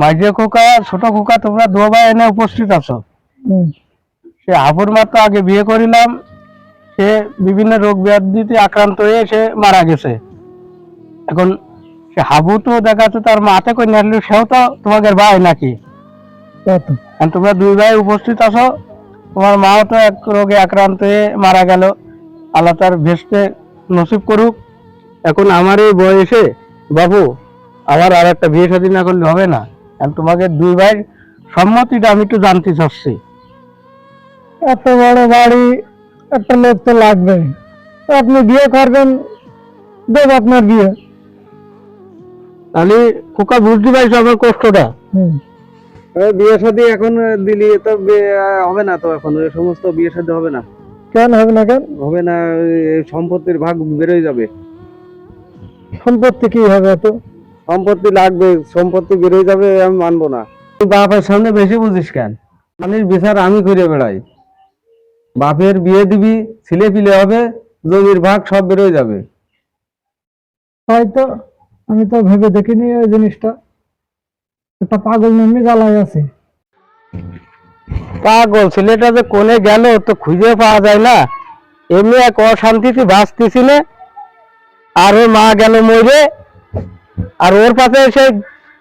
মাঝে খোকা ছোট খোকা তোমরা দু ভাই এনে উপস্থিত আছো। সে হাবুর মাত্র আগে বিয়ে করিলাম, সে বিভিন্ন রোগ ব্যাধিতে আক্রান্ত হয়ে সে মারা গেছে। এখন সে হাবু তো দেখা যাচ্ছে তার মাতে করে নিয়ে আসলে সেও তো তোমাদের ভাই নাকি? তোমরা দুই ভাই উপস্থিত আছো, তোমার মাও তো এক রোগে আক্রান্ত হয়ে মারা গেল, আল্লাহ তার ভেস্তে নসিব করুক। এখন আমার এই বয়সে বাবু আমার আর একটা বিয়ে শাদী না করলে হবে না। তোমাকে দুই ভাই সম্মতিটা আমি একটু জানতে চাচ্ছি। এত বড় বাড়ি, একটা লোক তো লাগবে। আপনি বিয়ে করবেন, দেব আপনার বিয়ে। তাহলে খোকা বুঝতে পারছো আমার কষ্টটা। বিয়ে শাদী এখন দিলি তো হবে না, তো এখন ওই সমস্ত বিয়ে শাদী হবে না। কেন হবে না? কেন হবে না? সম্পত্তির ভাগ বেরোয় যাবে। সম্পত্তি কি হবে? এত সম্পত্তি লাগবে, সম্পত্তি বেরোয় যাবে, আমি মানবো না। তুই বাপের সামনে বেশি বুঝিস কেন? আমির বিচার আমি করে বেড়াই। বাপের বিয়ে দিবি, ছেলে পিলে হবে, জমির ভাগ সব বেরোয় যাবে। হয়তো আমি তো ভেবে দেখিনি ওই জিনিসটা। একটা পাগল নামে জ্বালায় আছে। পাগল ছেলেটা যে কোনে গেল তো খুঁজে পাওয়া যায় না, এমনি এক অশান্তিতে বাঁচতেছি না। আর ওর মা গেল মরে, আর ওর পাশে সে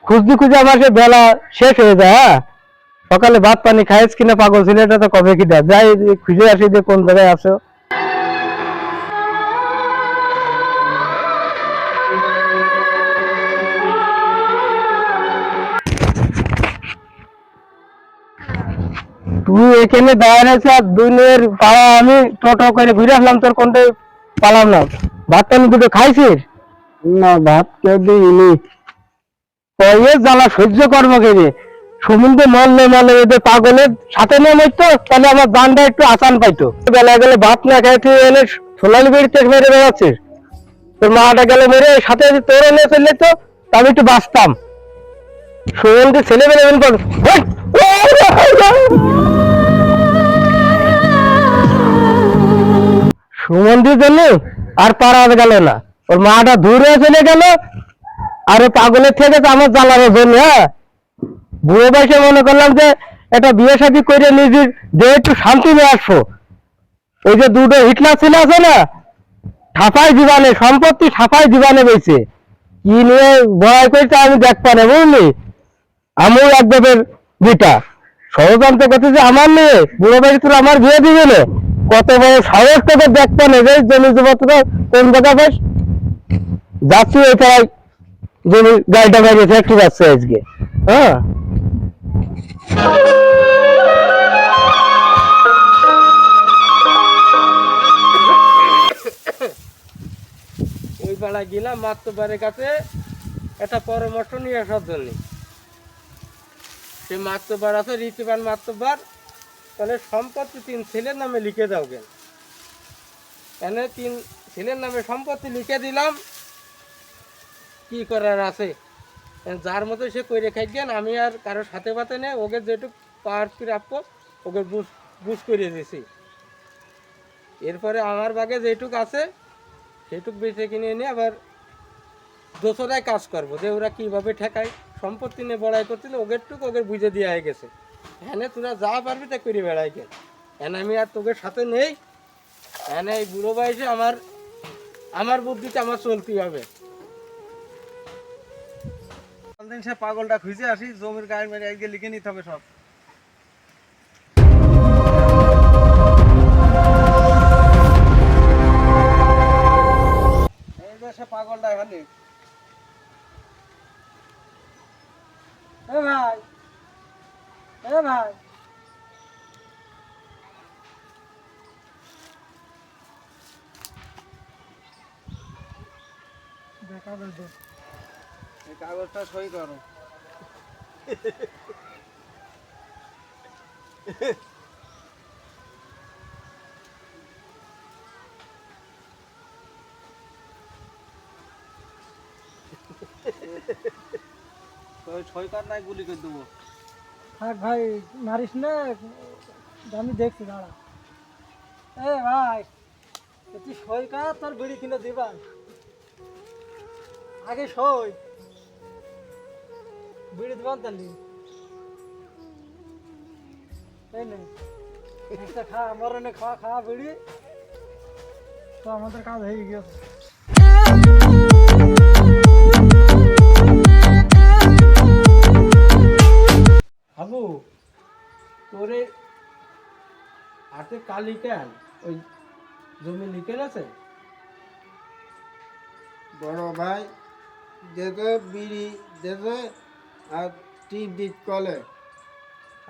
খুঁজতে খুঁজে আমার সে বেলা শেষ হয়ে যায়। হ্যাঁ, সকালে ভাত পানি খাইছ কিনা পাগল ছেলেটা তো কবে কিনা যাই খুঁজে আসি যে কোন জায়গায় আছো। তুই এখানে দাঁড়িয়ে আছিস আর দুনের পাড়া আমি টোটো করে ঘুরে আসলাম, তোর কোনটা পালাম না। ভাত পানি দুটো খাইছিস? না, ভাত কেউ দিইনি। এর জ্বালা সহ্য করবো কেনে? সমুদ্রে মরলে মরলে এদের পাগলের সাথে নিয়ে মরতো, তাহলে আমার দানটা একটু আসান পাইতো। বেলা গেলে ভাত না খাই তুই এনে সোনালি বেড়ি তেজ মেরে বেড়াচ্ছিস। তোর মাটা গেলে মেরে সাথে যদি তোর এনে চললে তো আমি একটু বাঁচতাম। সুমন্দির ছেলে মেলে সুমন্দির জন্য আর পারা গেল না, ওর মাটা দূরে চলে গেল। আর ওই পাগলের থেকে তো আমার জ্বালানোর জন্য। হ্যাঁ, বুড়ো বয়সে মনে করলাম যে একটা বিয়ে শাদী করে নিজের দেহে একটু শান্তি নিয়ে আসবো। ওই যে দুটো হিটলার ছেলে আছে না, ছাপাই জীবনে সম্পত্তি ছাপাই জীবনে বেঁচে কি নিয়ে ভয় করছে আমি দেখবা না, বুঝলি? আমিও একবারের বিটা ষড়যন্ত্র করতে যে আমার নিয়ে বুড়ো বাড়ি তোর আমার বিয়ে দিবে না, কত বড় সাহস তোকে দেখবা না যে জমি জমাত্র কোন জায়গা বেশ যাচ্ছি ওই পাড়ায় জমি গাড়িটা বাইরে ফ্যাক্টরি যাচ্ছে আজকে। হ্যাঁ, ওই পাড়ায় গেলাম মাতব্বারের কাছে একটা পরামর্শ নিয়ে আসার জন্য। সে মাতব্বার আছে রীতিবান মাতব্বার, তাহলে সম্পত্তি 3 ছেলের নামে লিখে দাও কেন? কেন 3 ছেলের নামে সম্পত্তি লিখে দিলাম, কি করার আছে? যার মতো সে কইরে খাই গেন, আমি আর কারোর সাথে পাতে নেই। ওকে যেটুক পাওয়ার প্রাপ্য ওকে বুঝ করিয়ে দিয়েছি। এরপরে আমার বাগে যেটুক আছে সেটুক বেঁচে কিনে নিয়ে আবার দোসরায় কাজ করবো যে ওরা কীভাবে ঠেকায়। সম্পত্তি নিয়ে বড়াই করছিল, ওদের টুক ওকে বুঝে দেওয়া হয়ে গেছে। হ্যাঁ, তোরা যা পারবি তা করে বেড়াই কেন? হ্যাঁ, আমি আর তোদের সাথে নেই। হ্যাঁ, এই বুড়ো বয়সে আমার বুদ্ধিতে আমার চলতেই হবে। সে পাগলটা খুঁজে আসি, জমির গায়ে মেরে একদিকে লিখে নিতে হবে সব। এই যে সে পাগলটা এখানে। ভাই, ভাই, দেখা যাবে। এই কাগজটা সই করো। সই কর নাই গুলি করে দেবো। থাক ভাই, মারিস না, আমি দেখছি, দাঁড়া। ভাই, তুই সই কর, তোর বিড়ি কিনে দিবা। আগে সই, বিড়ি দেবেন তাহলে এই নে একটা খা মরণে খাওয়া খাওয়া বিড়ি তো আমাদের কাজ হয়ে গেছে হাবু তোরে হাতে কালি কেন ওই জমি লিখে আছে বড় ভাই যেতে বিড়ি যেতে আর টিপ দিত কলে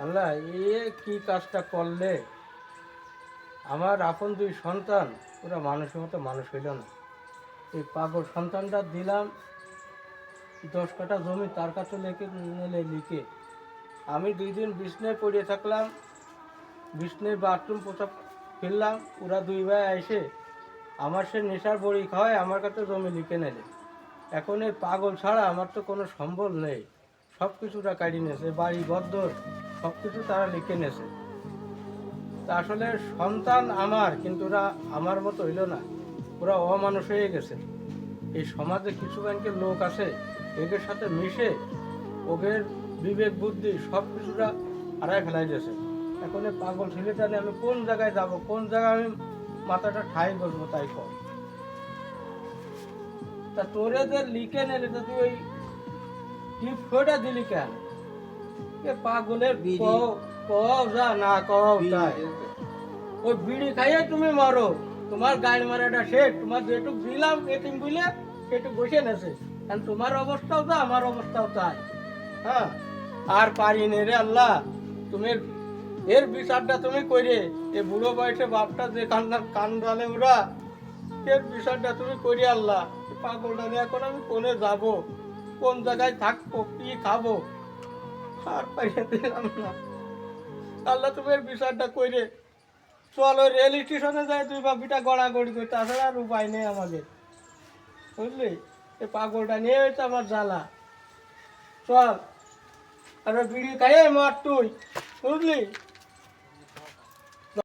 আল্লাহ এ কি কাজটা করলে আমার আপন দুই সন্তান ওরা মানুষের মতো মানুষ হইল না এই পাগল সন্তানটা দিলাম 10 কাঠা জমি তার কাছে লিখে আমি 2 দিন বিছনায় পড়ে থাকলাম বিছনায় বাথরুম পোছাপ ফেললাম ওরা 2 ভাই এসে আমার সে নেশার বড়ি খাওয়ায় আমার কাছে জমি লিখে নেলে এখন এই পাগল ছাড়া আমার তো কোনো সম্বল নেই সব কিছুটা কাটিয়ে নিয়েছে বাড়ি বদ্দর সব কিছু তারা লিখে নিয়েছে তা আসলে সন্তান আমার কিন্তু ওরা আমার মতো হইল না ওরা অমানুষ হয়ে গেছে এই সমাজে কিছু ব্যাংকের লোক আছে এদের সাথে মিশে ওদের বিবেক বুদ্ধি সব কিছুটা হারায় ফেলাই দিয়েছে এখন এই পাগল ছেলেটা নিয়ে আমি কোন জায়গায় যাব কোন জায়গায় আমি মাথাটা ঠাই বসবো তাই কর তা তোরে যে লিখে নিলে তো তুই ওই টিপটা দিলি কেন এ পাগলের কও যা না কও তাই ওই বিড়ি খাইয়ে তুমি মারো তোমার গায়ে মারাটা শেষ তোমার যেটুক দিলাম এটিম বুঝলে সেটুক বসে নেছে কারণ তোমার অবস্থাও তো আমার অবস্থাও তাই হ্যাঁ আর পারি নে রে আল্লাহ তুমি এর বিচারটা তুমি করে এ বুড়ো বয়সে বাপটা যে কান্দালে ওরা এর বিচারটা তুমি করি আল্লাহ পাগলটা নিয়ে এখন আমি কোনে যাব কোন জায়গায় থাকবো কি খাবো আর পাইয়ে দিলাম না আল্লাহ তুমি এর বিচারটা করে চলো রেল স্টেশনে যায় তুই বাপিটা গড়াগড়ি করতে আসলে আর উপায় নেই আমাদের বুঝলি এই পাগলটা নিয়ে হয়েছে আমার জ্বালা চল আর বিড়ি খাইয়ে মার তুই বুঝলি